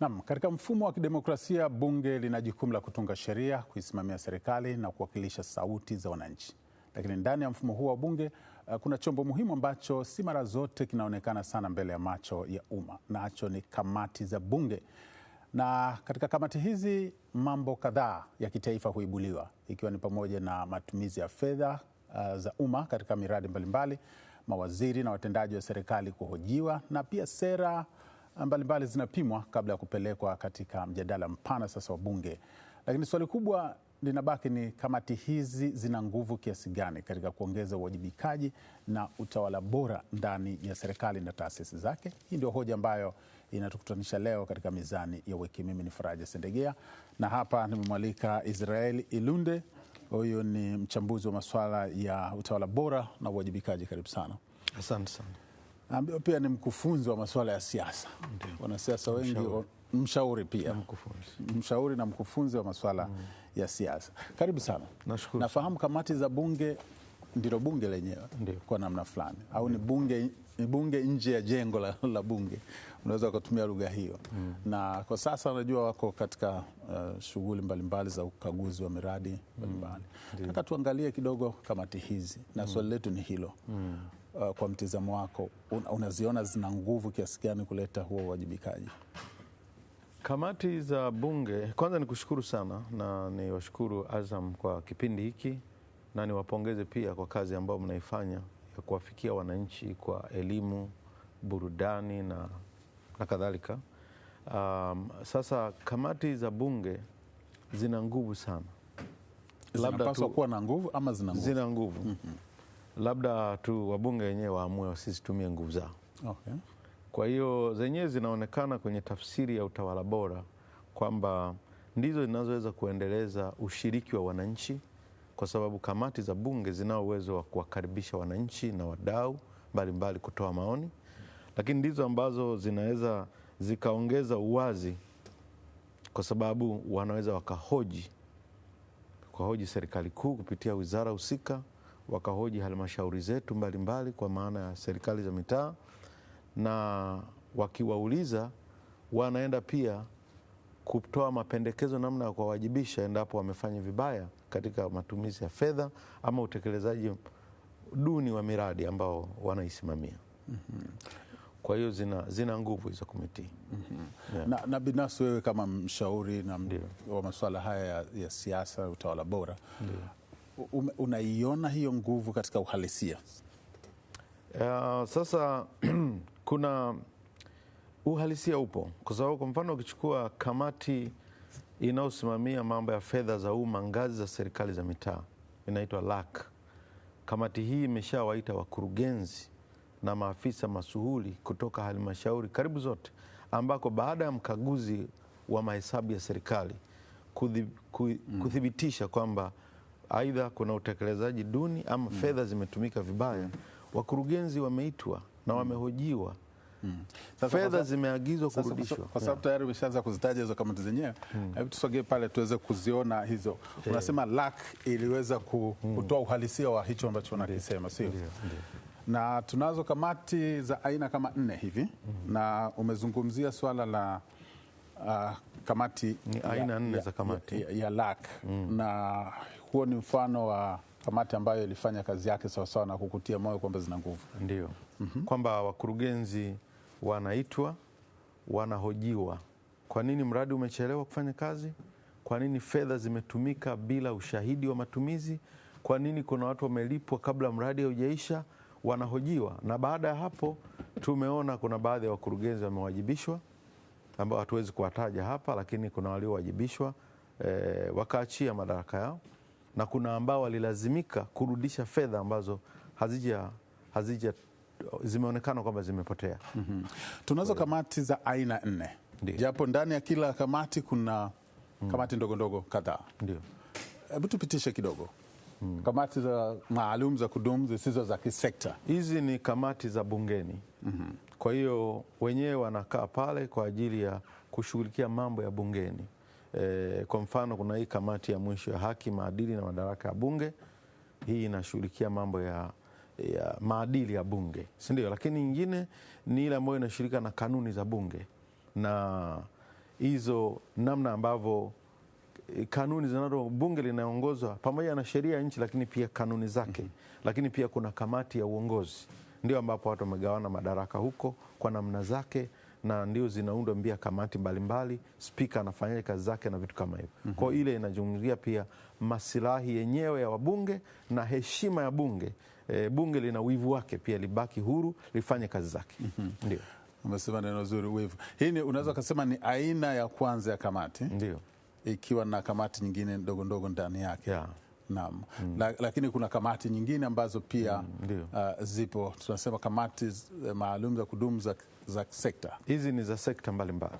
Naam, katika mfumo wa kidemokrasia bunge lina jukumu la kutunga sheria, kuisimamia serikali na kuwakilisha sauti za wananchi. Lakini ndani ya mfumo huu wa bunge kuna chombo muhimu ambacho si mara zote kinaonekana sana mbele ya macho ya umma, nacho ni kamati za bunge. Na katika kamati hizi mambo kadhaa ya kitaifa huibuliwa, ikiwa ni pamoja na matumizi ya fedha za umma katika miradi mbalimbali, mawaziri na watendaji wa serikali kuhojiwa, na pia sera mbalimbali zinapimwa kabla ya kupelekwa katika mjadala mpana sasa wa bunge. Lakini swali kubwa linabaki ni kamati hizi zina nguvu kiasi gani katika kuongeza uwajibikaji na utawala bora ndani ya serikali na taasisi zake? Hii ndio hoja ambayo inatukutanisha leo katika Mizani ya Wiki. Mimi ni Faraja Sendegea na hapa nimemwalika Israel Ilunde. Huyu ni mchambuzi wa masuala ya utawala bora na uwajibikaji. Karibu sana. Asante sana. Ambaye pia ni mkufunzi wa masuala ya siasa. Wanasiasa wengi mshauri pia. Mshauri na mkufunzi wa masuala ya siasa. Karibu sana. Nashukuru. Nafahamu kamati za bunge ndilo bunge lenyewe kwa namna fulani, au ni bunge nje ya jengo la bunge, unaweza kutumia lugha hiyo. Na kwa sasa unajua wako katika shughuli mbalimbali za ukaguzi wa miradi mbalimbali. Nataka tuangalie kidogo kamati hizi na swali letu ni hilo. Kwa mtizamo wako, unaziona zina nguvu kiasi gani kuleta huo uwajibikaji? Kamati za bunge, kwanza ni kushukuru sana na ni washukuru Azam kwa kipindi hiki na niwapongeze pia kwa kazi ambayo mnaifanya ya kuwafikia wananchi kwa elimu, burudani na kadhalika. Sasa kamati za bunge zina nguvu sana. Zinapaswa kuwa na nguvu ama zina nguvu? Zina nguvu. Labda tu wabunge wenyewe waamue wasitumie nguvu zao. Okay. Kwa hiyo zenyewe zinaonekana kwenye tafsiri ya utawala bora kwamba ndizo zinazoweza kuendeleza ushiriki wa wananchi, kwa sababu kamati za bunge zina uwezo wa kuwakaribisha wananchi na wadau mbalimbali kutoa maoni, lakini ndizo ambazo zinaweza zikaongeza uwazi, kwa sababu wanaweza wakahoji serikali kuu kupitia wizara husika, wakahoji halmashauri zetu mbalimbali kwa maana ya serikali za mitaa, na wakiwauliza wanaenda pia kutoa mapendekezo namna ya kuwajibisha endapo wamefanya vibaya katika matumizi ya fedha ama utekelezaji duni wa miradi ambao wanaisimamia. Kwa hiyo zina nguvu hizo komiti. Na binafsi wewe kama mshauri na wa masuala haya ya siasa, utawala bora, unaiona hiyo nguvu katika uhalisia? Sasa kuna uhalisia upo, kwa sababu kwa mfano ukichukua kamati inayosimamia mambo ya fedha za umma ngazi za serikali za mitaa inaitwa LAC. Kamati hii imeshawaita wakurugenzi na maafisa masuhuli kutoka halmashauri karibu zote, ambako baada ya mkaguzi wa mahesabu ya serikali kuthibitisha kwamba aidha kuna utekelezaji duni ama fedha zimetumika vibaya, wakurugenzi wameitwa na wamehojiwa. Fedha zimeagizwa kurudishwa. Kwa sababu tayari umeshaanza kuzitaja hizo kamati zenyewe, hebu tusogee pale tuweze kuziona hizo. Unasema LAC iliweza kutoa uhalisia wa hicho ambacho unakisema, sio? Na tunazo kamati za aina kama 4 hivi, na umezungumzia swala la kamati ni aina 4 za kamati ya LAC. Na huo ni mfano wa kamati ambayo ilifanya kazi yake sawasawa na kukutia moyo kwamba zina nguvu. Ndio. Kwamba wakurugenzi wanaitwa, wanahojiwa. Kwa nini mradi umechelewa kufanya kazi? Kwa nini fedha zimetumika bila ushahidi wa matumizi? Kwa nini kuna watu wamelipwa kabla mradi haujaisha? Wanahojiwa. Na baada ya hapo tumeona kuna baadhi ya wakurugenzi wamewajibishwa, ambao hatuwezi kuwataja hapa, lakini kuna waliowajibishwa wakaachia madaraka yao, na kuna ambao walilazimika kurudisha fedha ambazo zimeonekana kwamba zimepotea. Tunazo kamati za aina 4. Japo ndani ya kila kamati kuna kamati ndogo ndogo kadhaa. Ndio. Hebu tupitishe kidogo. Kamati za maalum za kudumu zisizo za kisekta. Hizi ni kamati za bungeni. Kwa hiyo wenyewe wanakaa pale kwa ajili ya kushughulikia mambo ya bungeni. Kwa mfano kuna hii kamati ya mwisho ya haki, maadili na madaraka ya bunge. Hii inashughulikia mambo ya maadili ya bunge, si ndio? Lakini nyingine ni ile ambayo inashirika na kanuni za bunge, na hizo namna ambavyo kanuni zinazo bunge linaongozwa pamoja na sheria ya nchi, lakini pia kanuni zake. Lakini pia kuna kamati ya uongozi, ndio ambapo watu wamegawana madaraka huko kwa namna zake, na ndio zinaundwa pia kamati mbalimbali, spika anafanya kazi zake na vitu kama hivyo. Kwa ile inazungumzia pia masilahi yenyewe ya wabunge na heshima ya bunge. Bunge lina wivu wake pia, libaki huru, lifanye kazi zake. Ndio. Umesema neno zuri, wivu. Hii ni unaweza kusema ni aina ya kwanza ya kamati. Ndio. Ikiwa na kamati nyingine ndogo ndogo ndani yake. Yeah. Naam. Lakini kuna kamati nyingine ambazo pia zipo, tunasema kamati maalum za kudumu za sekta. Hizi ni za sekta mbalimbali.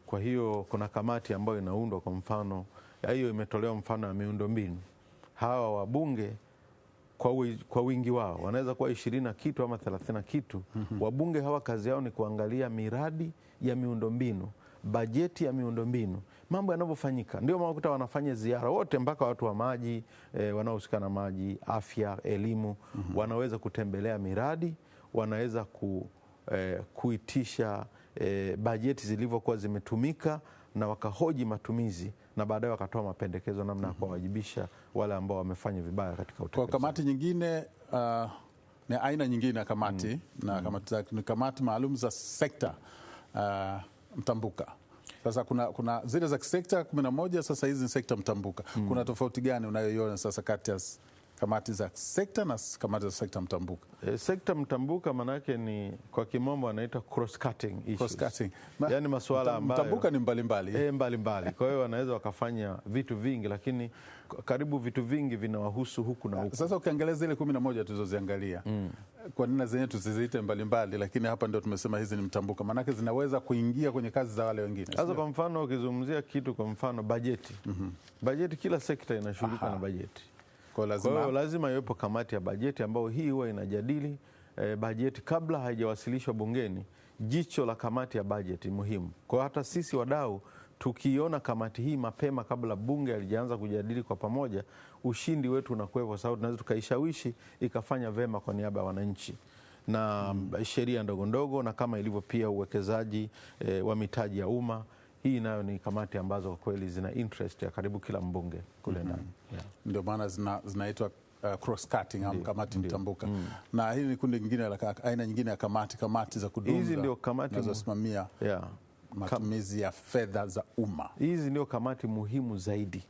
Kwa hiyo kuna kamati ambayo inaundwa, kwa mfano hiyo imetolewa mfano ya miundombinu. Hawa wabunge kwa wingi wao wanaweza kuwa 20 na kitu ama 30 na kitu. Wabunge hawa kazi yao ni kuangalia miradi ya miundombinu, bajeti ya miundombinu, mambo yanavyofanyika. Ndio maana wanafanya ziara wote, mpaka watu wa maji, wanaohusika na maji, afya, elimu, wanaweza kutembelea miradi, wanaweza kuitisha bajeti zilivyokuwa zimetumika, na wakahoji matumizi, na baadaye wakatoa mapendekezo namna ya kuwajibisha wale ambao wamefanya vibaya katika utekelezaji. Kwa kamati nyingine ni aina nyingine ya kamati, na kamati maalum za sekta mtambuka. Sasa kuna zile za sekta 11, sasa hizi ni sekta mtambuka. Kuna tofauti gani unayoiona sasa kati ya kamati za sekta na kamati za sekta mtambuka? Sekta mtambuka maana yake ni kwa kimombo anaita cross cutting issues. Cross cutting. Yaani masuala ambayo mtambuka ni mbalimbali. Mbalimbali. Kwa hiyo wanaweza wakafanya vitu vingi, lakini karibu vitu vingi vinawahusu huku na huku. Sasa ukiangalia zile 11 tulizoziangalia, kwa nini zenyewe tusiziite mbalimbali, lakini hapa ndio tumesema hizi ni mtambuka, maana yake zinaweza kuingia kwenye kazi za wale wengine. Sasa kwa mfano ukizungumzia kitu, kwa mfano bajeti. Bajeti, kila sekta inashughulika na bajeti. Kwa hiyo lazima iwepo kamati ya bajeti ambayo hii huwa inajadili bajeti kabla haijawasilishwa bungeni. Jicho la kamati ya bajeti muhimu. Kwa hata sisi wadau tukiona kamati hii mapema kabla bunge halijaanza kujadili kwa pamoja, ushindi wetu unakuwa, kwa sababu tunaweza tukaishawishi ikafanya vema kwa niaba ya wananchi. Na sheria ndogo ndogo, na kama ilivyo pia uwekezaji wa mitaji ya umma, hii nayo ni kamati ambazo kwa kweli zina interest ya karibu kila mbunge kule ndani. Ndio maana zinaitwa cross cutting au kamati mtambuka. Na hili ni kundi lingine la aina nyingine ya kamati za kudumu. Hizi ndio kamati zinazosimamia matumizi ya fedha za umma. Hizi ndio kamati muhimu zaidi,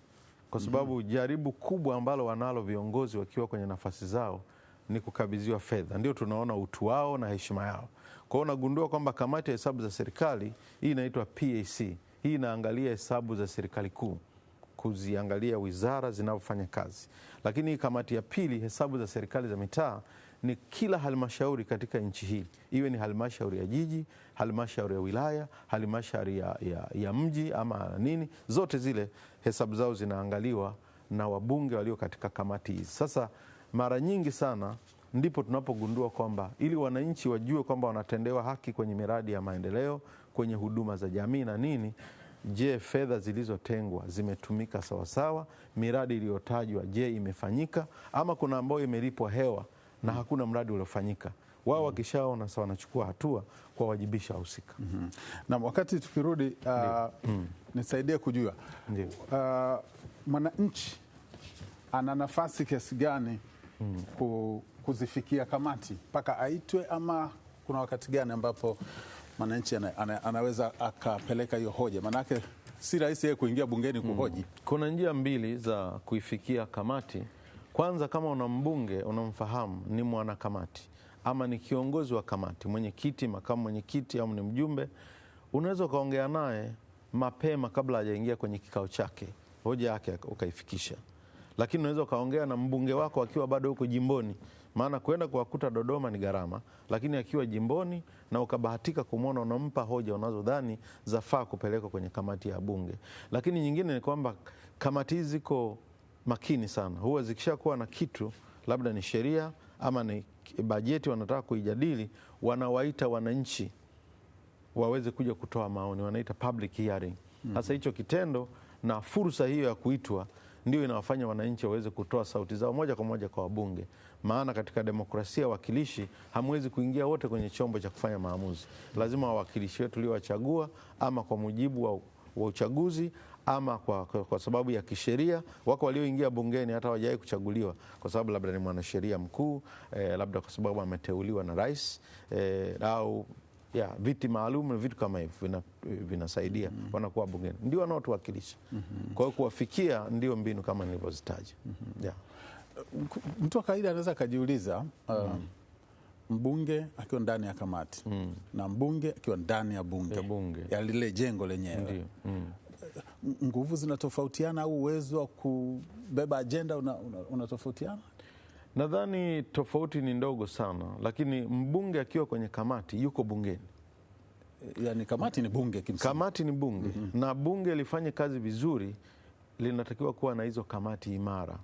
kwa sababu jaribu kubwa ambalo wanalo viongozi wakiwa kwenye nafasi zao ni kukabidhiwa fedha. Ndio tunaona utu wao na heshima yao. Kwa hiyo unagundua kwamba kamati ya hesabu za serikali hii inaitwa PAC. Hii inaangalia hesabu za serikali kuu, kuziangalia wizara zinavyofanya kazi. Lakini kamati ya pili, hesabu za serikali za mitaa, ni kila halmashauri katika nchi hii, iwe ni halmashauri ya jiji, halmashauri ya wilaya, halmashauri ya mji ama nini, zote zile hesabu zao zinaangaliwa na wabunge walio katika kamati hizi. Sasa mara nyingi sana ndipo tunapogundua kwamba ili wananchi wajue kwamba wanatendewa haki kwenye miradi ya maendeleo, kwenye huduma za jamii na nini, je, fedha zilizotengwa zimetumika sawasawa? Miradi iliyotajwa, je, imefanyika? Ama kuna ambayo imelipwa hewa na hakuna mradi uliofanyika? Wao wakishaona sawa, wanachukua hatua kwa wajibisha wahusika. Na wakati tukirudi, nisaidie kujua mwananchi ana nafasi kiasi gani kuzifikia kamati mpaka aitwe, ama kuna wakati gani ambapo mwananchi anaweza akapeleka hiyo hoja? Manake si rahisi yeye kuingia bungeni kuhoji. Kuna njia mbili za kuifikia kamati. Kwanza, kama una mbunge unamfahamu, ni mwanakamati ama ni kiongozi wa kamati, mwenyekiti, makamu mwenyekiti au ni mjumbe, unaweza ukaongea naye mapema kabla hajaingia kwenye kikao chake, hoja yake ukaifikisha. Lakini unaweza ukaongea na mbunge wako akiwa bado huko jimboni, maana kwenda kuwakuta Dodoma ni gharama, lakini akiwa jimboni na ukabahatika kumwona, unampa hoja unazodhani zafaa kupelekwa kwenye kamati ya bunge. Lakini nyingine ni kwamba kamati hizi ziko makini sana. Huwa zikishakuwa na kitu, labda ni sheria ama ni bajeti wanataka kuijadili, wanawaita wananchi waweze kuja kutoa maoni, wanaita public hearing. Sasa hicho kitendo na fursa hiyo ya kuitwa ndio inawafanya wananchi waweze kutoa sauti zao moja kwa moja kwa wabunge. Maana katika demokrasia wakilishi hamwezi kuingia wote kwenye chombo cha kufanya maamuzi. Lazima wawakilishi wetu tuliowachagua ama kwa mujibu wa uchaguzi ama kwa sababu ya kisheria. Wako walioingia bungeni hata hawajawahi kuchaguliwa kwa sababu labda ni mwanasheria mkuu, labda kwa sababu ameteuliwa na rais, au viti maalum na vitu kama hivyo vinasaidia wanakuwa bungeni, ndio wanaotuwakilisha. Kwa hiyo kuwafikia ndio mbinu kama nilivyozitaja. Mtu wa kawaida anaweza akajiuliza, mbunge akiwa ndani ya kamati na mbunge akiwa ndani ya bunge ya lile jengo lenyewe, nguvu zinatofautiana au uwezo wa kubeba ajenda unatofautiana? Nadhani tofauti ni ndogo sana, lakini mbunge akiwa kwenye kamati yuko bungeni. Yani kamati ni bunge kimsingi. Kamati ni bunge. Na bunge lifanye kazi vizuri linatakiwa kuwa na hizo kamati imara.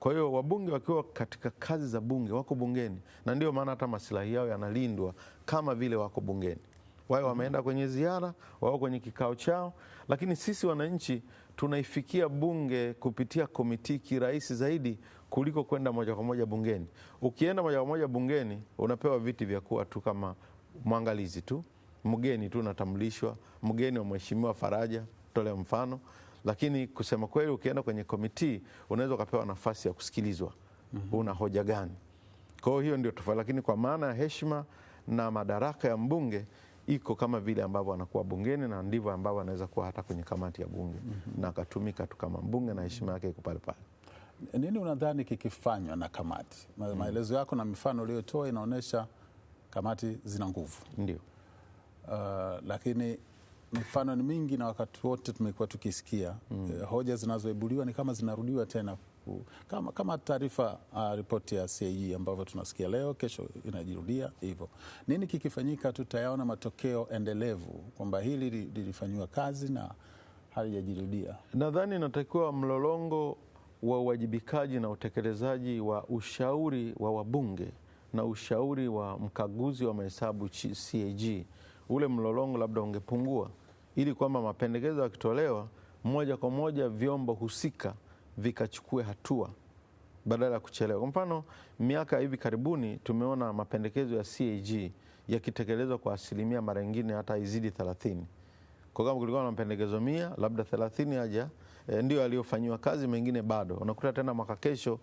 Kwa hiyo wabunge wakiwa katika kazi za bunge wako bungeni, na ndio maana hata maslahi yao yanalindwa kama vile wako bungeni. Wao wameenda kwenye ziara, wao kwenye kikao chao, lakini sisi wananchi tunaifikia bunge kupitia komiti kirahisi zaidi kuliko kwenda moja kwa moja bungeni. Ukienda moja kwa moja bungeni unapewa viti vya kuwa tu kama mwangalizi tu, mgeni tu unatambulishwa, mgeni wa Mheshimiwa Faraja tolea mfano. Lakini kusema kweli, ukienda kwenye komiti unaweza ukapewa nafasi ya kusikilizwa, una hoja gani. Kwa hiyo ndio tofauti, lakini kwa maana ya heshima na madaraka ya mbunge iko kama vile ambavyo anakuwa bungeni, na ndivyo ambavyo anaweza kuwa hata kwenye kamati ya bunge na akatumika tu kama mbunge na heshima yake iko pale pale. Nini unadhani kikifanywa na kamati? Maelezo yako na mifano uliyotoa inaonyesha kamati zina nguvu. Ndio. Lakini mifano ni mingi na wakati wote tumekuwa tukisikia hoja zinazoibuliwa ni kama zinarudiwa tena, kama taarifa ripoti ya CAG ambavyo tunasikia leo, kesho inajirudia hivyo. Nini kikifanyika tutayaona matokeo endelevu kwamba hili lilifanywa kazi na halijajirudia? Nadhani inatakiwa mlolongo wa uwajibikaji na utekelezaji wa ushauri wa wabunge na ushauri wa mkaguzi wa mahesabu CAG, ule mlolongo labda ungepungua, ili kwamba mapendekezo yakitolewa moja kwa moja vyombo husika vikachukue hatua badala ya kuchelewa. Kwa mfano, miaka hivi karibuni tumeona mapendekezo ya CAG yakitekelezwa kwa asilimia mara nyingine hata izidi 30. Kwa kama kulikuwa na mapendekezo 100, labda 30 haja ndio yaliyofanyiwa kazi, mengine bado. Unakuta tena mwaka kesho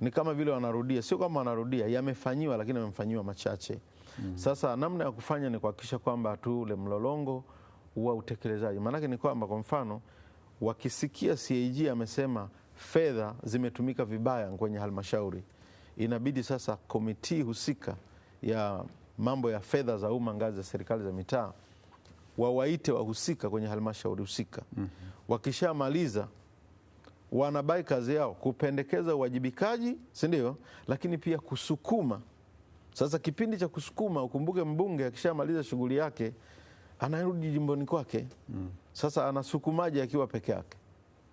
ni kama vile wanarudia, sio kama wanarudia, yamefanyiwa lakini yamefanyiwa machache. Sasa namna ya kufanya ni kuhakikisha kwamba tu ule mlolongo wa utekelezaji. Maana ni kwamba kwa mfano wakisikia CAG amesema fedha zimetumika vibaya kwenye halmashauri, inabidi sasa komiti husika ya mambo ya fedha za umma ngazi za serikali za mitaa wawaite wahusika kwenye halmashauri husika. Wakishamaliza wanabai kazi yao kupendekeza uwajibikaji, si ndio? Lakini pia kusukuma. Sasa kipindi cha kusukuma, ukumbuke mbunge akishamaliza shughuli yake anarudi jimboni kwake. Sasa anasukumaje akiwa peke yake?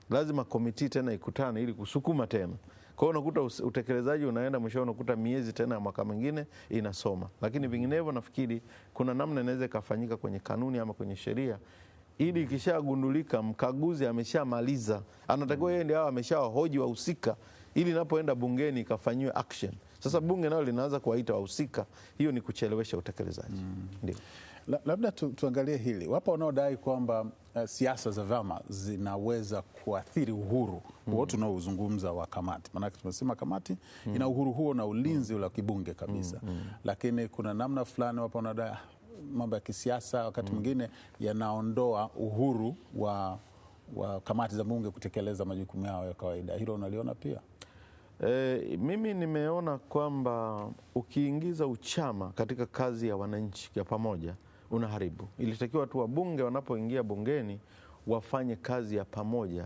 Lazima komiti tena ikutane ili kusukuma tena. Kwa hiyo unakuta utekelezaji unaenda mwisho, unakuta miezi tena mwaka mwingine inasoma. Lakini vinginevyo nafikiri kuna namna inaweza ikafanyika kwenye kanuni ama kwenye sheria, ili ikishagundulika mkaguzi ameshamaliza, anatakiwa yeye ndio ameshawahoji wahusika, ili inapoenda bungeni ikafanyiwe action. Sasa bunge nalo linaanza kuwaita wahusika, hiyo ni kuchelewesha utekelezaji. Ndio. Labda tuangalie hili. Wapo wanaodai kwamba siasa za vyama zinaweza kuathiri uhuru huo tunaozungumza wa kamati. Maanake tumesema kamati ina uhuru huo na ulinzi ule wa kibunge kabisa. Lakini kuna namna fulani wapo wanaodai mambo ya kisiasa wakati mwingine yanaondoa uhuru wa kamati za bunge kutekeleza majukumu yao ya kawaida. Hilo unaliona pia? Mimi nimeona kwamba ukiingiza uchama katika kazi ya wananchi ya pamoja unaharibu. Ilitakiwa tu wabunge wanapoingia bungeni wafanye kazi ya pamoja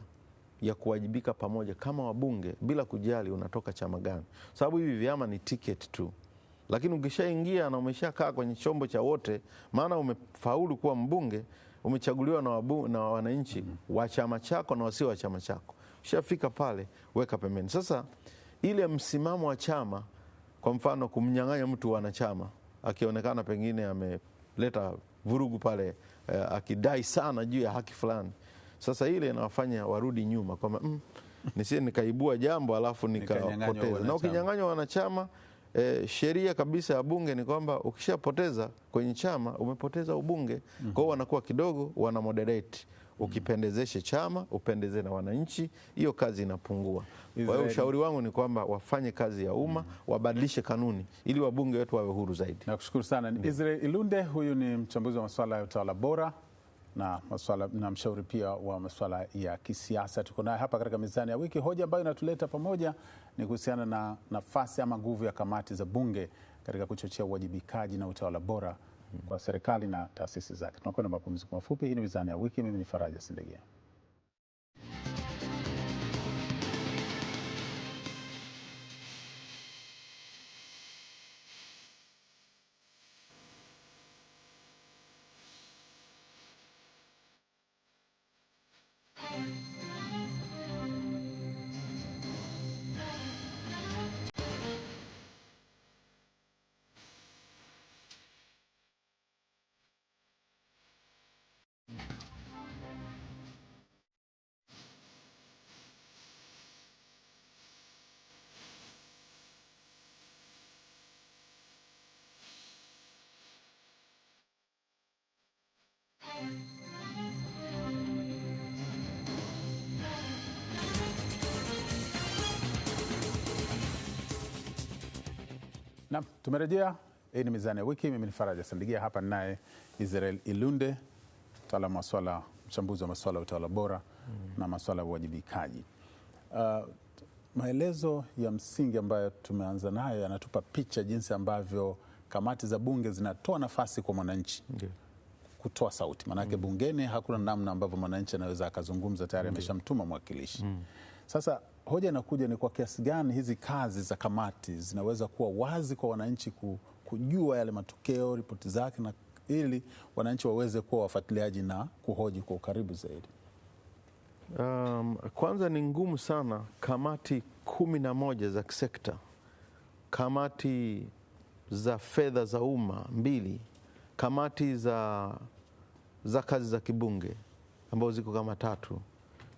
ya kuwajibika pamoja kama wabunge, bila kujali unatoka chama gani, sababu hivi vyama ni ticket tu. Lakini ukishaingia na umeshakaa kwenye chombo cha wote, maana umefaulu kuwa mbunge, umechaguliwa na wananchi wa chama chako na wasio wa chama chako, ushafika pale, weka pembeni. Sasa ile msimamo wa chama, kwa mfano kumnyang'anya mtu wanachama akionekana pengine ameleta vurugu pale, akidai sana juu ya haki fulani, sasa ile inawafanya warudi nyuma kwamba nisije nikaibua jambo alafu nikapoteza. Na ukinyang'anywa wanachama, sheria kabisa ya bunge ni kwamba ukishapoteza kwenye chama umepoteza ubunge. Kwa hiyo wanakuwa kidogo wana moderate, ukipendezeshe chama upendeze na wananchi, hiyo kazi inapungua. Kwa hiyo ushauri wangu ni kwamba wafanye kazi ya umma, wabadilishe kanuni ili wabunge wetu wawe huru zaidi. Nakushukuru sana. Israel Ilunde, huyu ni mchambuzi wa masuala ya utawala bora na mshauri pia wa masuala ya kisiasa. Tuko naye hapa katika Mizani ya Wiki. Hoja ambayo inatuleta pamoja ni kuhusiana na nafasi ama nguvu ya kamati za bunge katika kuchochea uwajibikaji na utawala bora kwa serikali na taasisi zake. Tunakwenda mapumziko mafupi. Hii ni Mizani ya Wiki. Mimi ni Faraja Sindegia. Na tumerejea. Hii ni Mizani ya Wiki. Mimi ni Faraja Sindegia, hapa naye Israel Ilunde, mtaalamu wa masuala, mchambuzi wa masuala ya utawala bora na masuala ya uwajibikaji. Maelezo ya msingi ambayo tumeanza nayo yanatupa picha jinsi ambavyo kamati za bunge zinatoa nafasi kwa mwananchi kutoa sauti. Maanake bungeni hakuna namna ambavyo mwananchi anaweza akazungumza, tayari ameshamtuma mwakilishi. Sasa hoja inakuja ni kwa kiasi gani hizi kazi za kamati zinaweza kuwa wazi kwa wananchi kujua yale matokeo, ripoti zake, na ili wananchi waweze kuwa wafuatiliaji na kuhoji kwa ukaribu zaidi. Kwanza ni ngumu sana kamati 11 za kisekta, kamati za fedha za umma 2, kamati za kazi za kibunge ambazo ziko kama 3,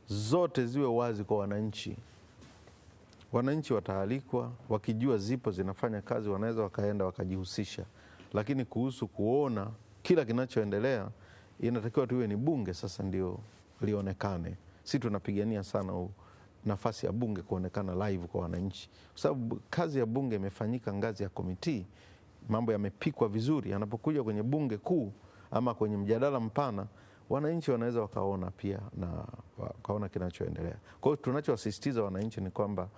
zote ziwe wazi kwa wananchi. Wananchi wataalikwa, wakijua zipo zinafanya kazi, wanaweza wakaenda wakajihusisha. Lakini kuhusu kuona kila kinachoendelea, inatakiwa tuwe ni bunge sasa ndio lionekane. Si tunapigania sana nafasi ya bunge kuonekana live kwa wananchi, kwa sababu kazi ya bunge imefanyika ngazi ya komiti, mambo yamepikwa vizuri. Yanapokuja kwenye bunge kuu ama kwenye mjadala mpana, wananchi wanaweza wakaona pia na wakaona kinachoendelea. Kwa hiyo tunachowasisitiza wananchi ni kwamba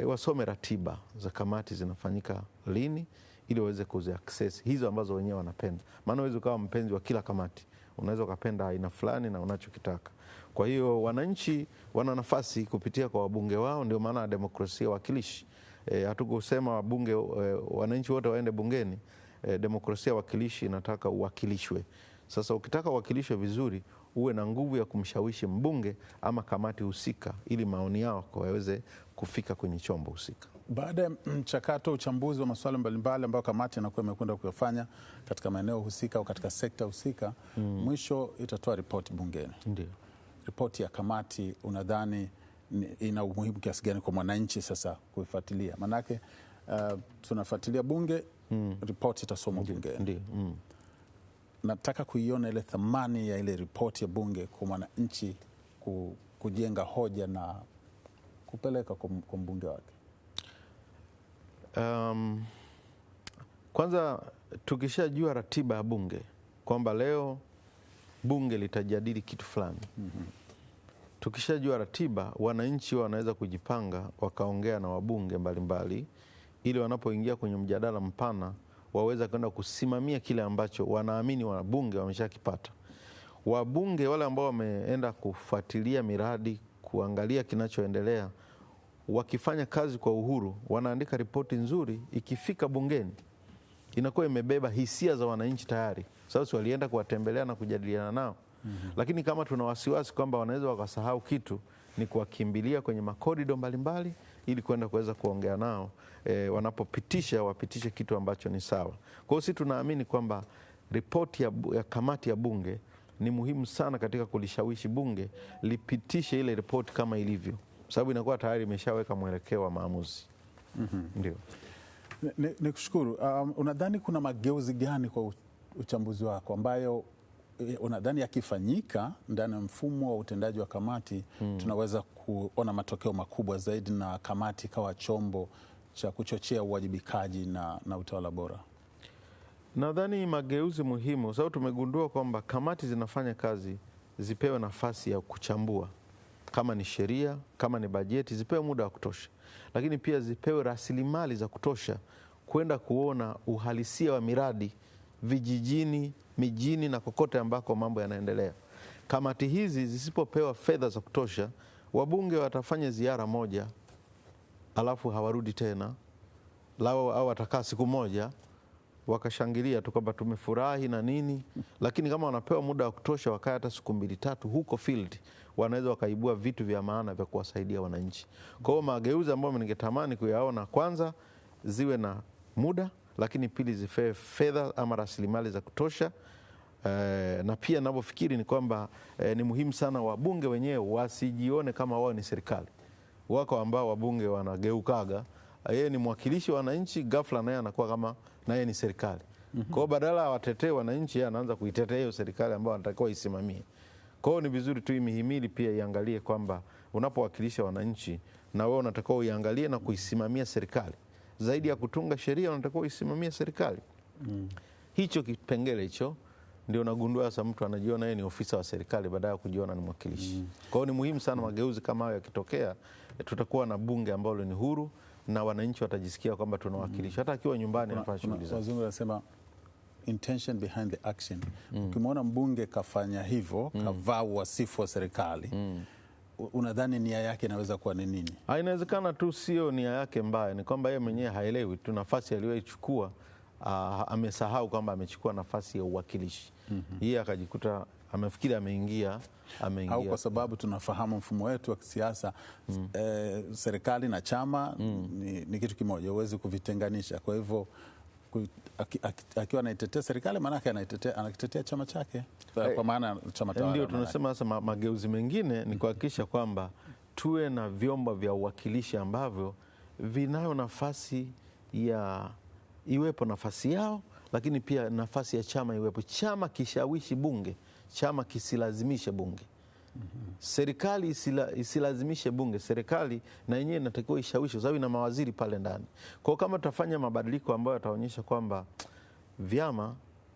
wasome ratiba za kamati zinafanyika lini, ili waweze kuziaccess hizo ambazo wenyewe wanapenda. Maana huwezi ukawa mpenzi wa kila kamati, unaweza ukapenda aina fulani na unachokitaka. Kwa hiyo wananchi wana nafasi kupitia kwa wabunge wao, ndio maana demokrasia wakilishi. Hatukusema wabunge wananchi wote waende bungeni. Demokrasia wakilishi inataka uwakilishwe. Sasa ukitaka uwakilishwe vizuri, uwe na nguvu ya kumshawishi mbunge ama kamati husika, ili maoni yao waweze kufika kwenye chombo husika. Baada ya mchakato, uchambuzi wa masuala mbalimbali ambayo kamati inakuwa imekwenda kuyafanya katika maeneo husika au katika sekta husika, mwisho itatoa ripoti bungeni. Ndio. Ripoti ya kamati unadhani ina umuhimu kiasi gani kwa mwananchi sasa kuifuatilia? Manake tunafuatilia bunge, ripoti itasomwa bungeni. Ndio. Nataka kuiona ile thamani ya ile ripoti ya bunge kwa mwananchi kujenga hoja na kupeleka kwa mbunge wake. Kwanza tukishajua ratiba ya bunge kwamba leo bunge litajadili kitu fulani, tukishajua ratiba, wananchi wanaweza kujipanga wakaongea na wabunge mbalimbali, ili wanapoingia kwenye mjadala mpana waweza kwenda kusimamia kile ambacho wanaamini wabunge wameshakipata. Wabunge wale ambao wameenda kufuatilia miradi, kuangalia kinachoendelea, wakifanya kazi kwa uhuru, wanaandika ripoti nzuri, ikifika bungeni inakuwa imebeba hisia za wananchi tayari, sababu si walienda kuwatembelea na kujadiliana nao. Lakini kama tuna wasiwasi kwamba wanaweza wakasahau kitu, ni kuwakimbilia kwenye makorido mbalimbali ili kwenda kuweza kuongea nao, wanapopitisha wapitishe kitu ambacho ni sawa. Kwa hiyo sisi tunaamini kwamba ripoti ya kamati ya bunge ni muhimu sana katika kulishawishi bunge lipitishe ile ripoti kama ilivyo, sababu inakuwa tayari imeshaweka mwelekeo wa maamuzi. Ndio. Nikushukuru. Unadhani kuna mageuzi gani kwa uchambuzi wako ambayo unadhani yakifanyika ndani ya mfumo wa utendaji wa kamati tunaweza kuona matokeo makubwa zaidi na kamati ikawa chombo cha kuchochea uwajibikaji na utawala bora? Nadhani mageuzi muhimu, sababu tumegundua kwamba kamati zinafanya kazi, zipewe nafasi ya kuchambua, kama ni sheria, kama ni bajeti, zipewe muda wa kutosha, lakini pia zipewe rasilimali za kutosha kwenda kuona uhalisia wa miradi vijijini, mijini na kokote ambako mambo yanaendelea. Kamati hizi zisipopewa fedha za kutosha, wabunge watafanya ziara moja alafu hawarudi tena, au watakaa siku moja wakashangilia tu kwamba tumefurahi na nini, lakini kama wanapewa muda wa kutosha, wakaa hata siku 2-3 huko field, wanaweza wakaibua vitu vya maana vya kuwasaidia wananchi. Kwa hiyo mageuzi ambayo ningetamani kuyaona, kwanza ziwe na muda, lakini pili zipewe fedha ama rasilimali za kutosha. Na pia ninavyofikiri ni kwamba ni muhimu sana wabunge wenyewe wasijione kama wao ni serikali. Wako ambao wabunge wanageukaga, yeye ni mwakilishi wa wananchi, ghafla naye anakuwa kama naye ni serikali. Kwa hiyo badala watetee wananchi, yeye anaanza kuitetea hiyo serikali ambayo anatakiwa isimamie. Kwa hiyo ni vizuri tu mihimili pia iangalie kwamba unapowakilisha wananchi na wewe unatakiwa uiangalie na kuisimamia serikali. Zaidi ya kutunga sheria, unatakiwa uisimamie serikali. Hicho kipengele hicho ndio nagundua sasa mtu anajiona yeye ni ofisa wa serikali badala ya kujiona ni mwakilishi. Kwa hiyo ni muhimu sana mageuzi kama hayo yakitokea, tutakuwa na bunge ambalo ni huru na wananchi watajisikia kwamba tunawakilisha hata akiwa nyumbani anafanya shughuli zake. Wazungu wanasema intention behind the action. Ukimwona mbunge kafanya hivyo, kavaa wasifu wa serikali, unadhani nia yake inaweza kuwa ni nini? Inawezekana tu sio nia yake mbaya, ni kwamba yeye mwenyewe haelewi tu nafasi aliyoichukua. Amesahau kwamba amechukua nafasi ya uwakilishi. Yeye akajikuta amefikiri ameingia. Au kwa sababu tunafahamu mfumo wetu wa kisiasa, serikali na chama ni kitu kimoja, huwezi kuvitenganisha. Kwa hivyo akiwa anaitetea serikali, maana yake anakitetea chama chake, kwa maana chama tawala. Ndio tunasema sasa mageuzi mengine ni kuhakikisha kwamba tuwe na vyombo vya uwakilishi ambavyo vinayo nafasi ya iwepo nafasi yao, lakini pia nafasi ya chama iwepo. Chama kishawishi bunge, chama kisilazimishe bunge. Serikali isilazimishe bunge, serikali na yenyewe inatakiwa ishawishi, kwa sababu ina mawaziri pale ndani. Kwa kama tutafanya mabadiliko ambayo yataonyesha kwamba vyama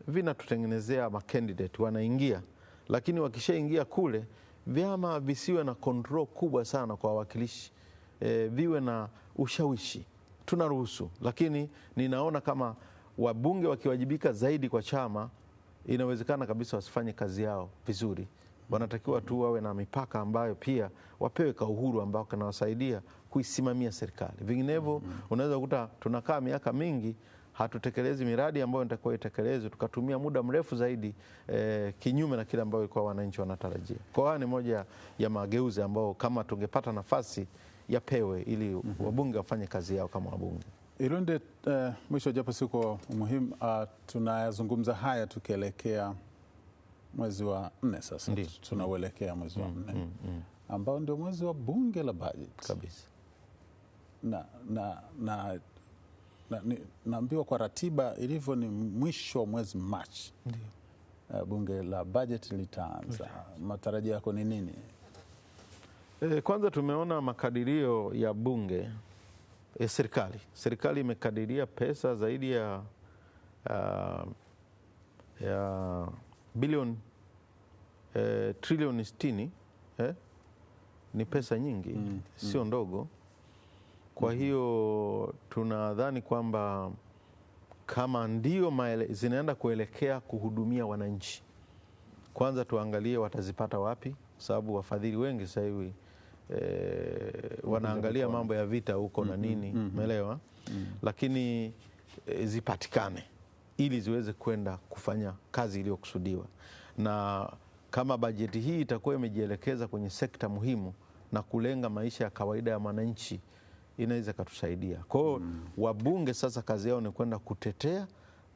vinatutengenezea makandidate wanaingia, lakini wakishaingia kule vyama visiwe na control kubwa sana kwa wawakilishi, viwe na ushawishi, tunaruhusu. Lakini ninaona kama wabunge wakiwajibika zaidi kwa chama, inawezekana kabisa wasifanye kazi yao vizuri. Wanatakiwa tu wawe na mipaka ambayo pia wapewe ka uhuru ambao kanawasaidia kuisimamia serikali. Vinginevyo unaweza kukuta tunakaa miaka mingi hatutekelezi miradi ambayo inatakiwa itekelezwe, tukatumia muda mrefu zaidi kinyume na kile ambayo kwa wananchi wanatarajia. Kwa hiyo ni moja ya mageuzi ambao kama tungepata nafasi yapewe ili wabunge wafanye kazi yao kama wabunge. Ilunde, mwisho japo siko muhimu, tunayazungumza haya tukielekea mwezi wa 4 sasa. Tunauelekea mwezi wa 4 ambao ndio mwezi wa bunge la budget kabisa. Naambiwa kwa ratiba ilivyo ni mwisho wa mwezi Machi bunge la budget litaanza. Matarajio yako ni nini? Kwanza tumeona makadirio ya bunge, serikali imekadiria pesa zaidi ya bilioni trilioni 60. Ni pesa nyingi, sio ndogo. Kwa hiyo tunadhani kwamba kama ndio zinaenda kuelekea kuhudumia wananchi, kwanza tuangalie watazipata wapi, sababu wafadhili wengi sasa hivi wanaangalia mambo ya vita huko na nini, umeelewa? Lakini zipatikane ili ziweze kwenda kufanya kazi iliyokusudiwa. Na kama bajeti hii itakuwa imejielekeza kwenye sekta muhimu na kulenga maisha ya kawaida ya mwananchi, inaweza kutusaidia. Kwa hiyo wabunge sasa kazi yao ni kwenda kutetea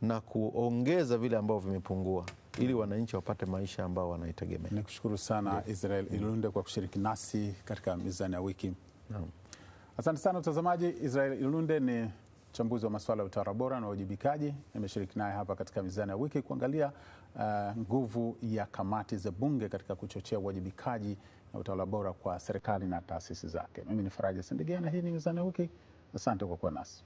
na kuongeza vile ambavyo vimepungua ili wananchi wapate maisha ambao wanaitegemea. Nikushukuru sana Israel Ilunde kwa kushiriki nasi katika Mizani ya Wiki. Asante sana mtazamaji. Israel Ilunde ni mchambuzi wa masuala ya utawala bora na uwajibikaji. Nimeshiriki naye hapa katika Mizani ya Wiki kuangalia nguvu ya kamati za bunge katika kuchochea uwajibikaji na utawala bora kwa serikali na taasisi zake. Mimi ni Faraja Sindigia na hii ni Mizani ya Wiki. Asante kwa kuwa nasi.